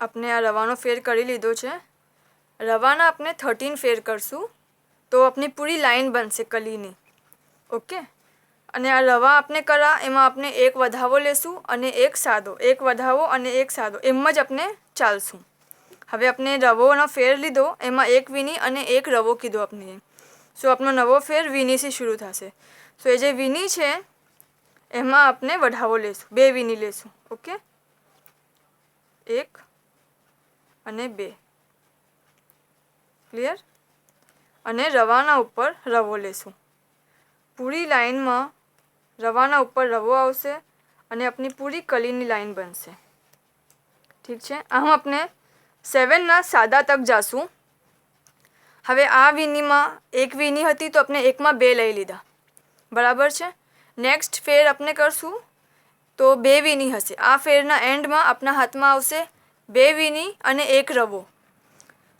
આપણે આ રવાનો ફેર કરી લીધો છે। રવાના આપણે 13 ફેર કરશું તો આપણી પૂરી લાઈન બનશે કલીની। ઓકે, અને આ રવા આપણે કરા એમાં આપણે એક વધાવો લેશું અને એક સાદો, એક વધાવો અને એક સાદો, એમ જ આપણે ચાલશું। હવે આપણે રવોનો ફેર લીધો, એમાં એક વીની અને એક રવો કીધો આપણે। સો આપણો નવો ફેર વીનીથી શરૂ થશે। સો એ જે વીની છે એમાં આપણે વધાવો લેશું, 2 વીની લેશું। ઓકે, 1 અને 2, ક્લિયર। અને રવાના ઉપર રવો લેશું। પૂરી લાઈનમાં રવાના ઉપર રવો આવશે અને આપણી પૂરી કલીની લાઈન બનશે। ઠીક છે, આમ આપણે 7ના સાદા તક જાશું। હવે આ વીનીમાં એક વીની હતી તો આપણે એકમાં 2 લઈ લીધા, બરાબર છે। નેક્સ્ટ ફેર આપણે કરશું તો 2 વીની હશે। આ ફેરના એન્ડમાં આપણા હાથમાં આવશે 2 વીની અને એક રવો।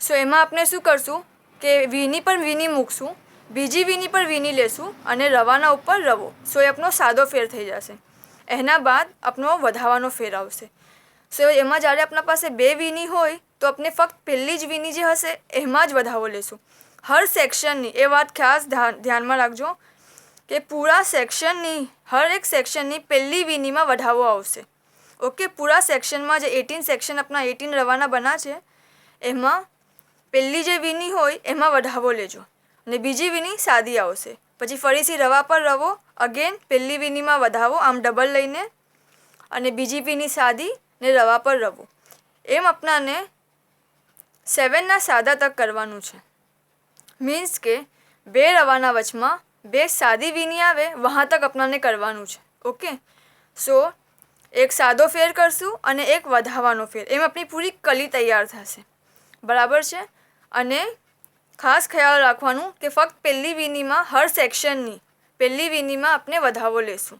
સો એમાં આપણે શું કરશું કે વીની પર વીની મૂકશું, બીજી વીની પર વીની લેશું અને રવાના ઉપર રવો। સો એ આપણો સાદો ફેર થઈ જશે। એના બાદ આપણો વધાવાનો ફેર આવશે। સો એમાં જ્યારે આપણા પાસે 2 વીની હોય તો આપણે ફક્ત પહેલી જ વીની જે હશે એમાં જ વધાવો લેશું। હર સેક્શનની એ વાત ખાસ ધ્યાનમાં રાખજો કે પૂરા સેક્શનની હર એક સેક્શનની પહેલી વીનીમાં વધાવો આવશે। ઓકે, પૂરા સેક્શનમાં જે 18 સેક્શન આપણા 18 રવાના બના છે એમાં પહેલી જે વીની હોય એમાં વધાવો લેજો અને બીજી વીની સાદી આવશે। પછી ફરીથી રવા પર રવો, અગેન પહેલી વીનીમાં વધાવો, આમ ડબલ લઈને, અને બીજી વીની સાદી ને રવા પર રવો। એમ આપણાને 7ના સાદા તક કરવાનું છે। મીન્સ કે 2 રવાના વચમાં 2 સાદી વીની આવે વहाँ તક આપણાને કરવાનું છે। ઓકે, સો એક સાદો ફેર કરશું અને એક વધાવાનો ફેર, એમ આપણી પૂરી કલી તૈયાર થશે, બરાબર છે। અને ખાસ ખ્યાલ રાખવાનું કે ફક્ત પહેલી વીનીમાં હર સેક્શનની પહેલી વીનીમાં આપણે વધાવો લેશું।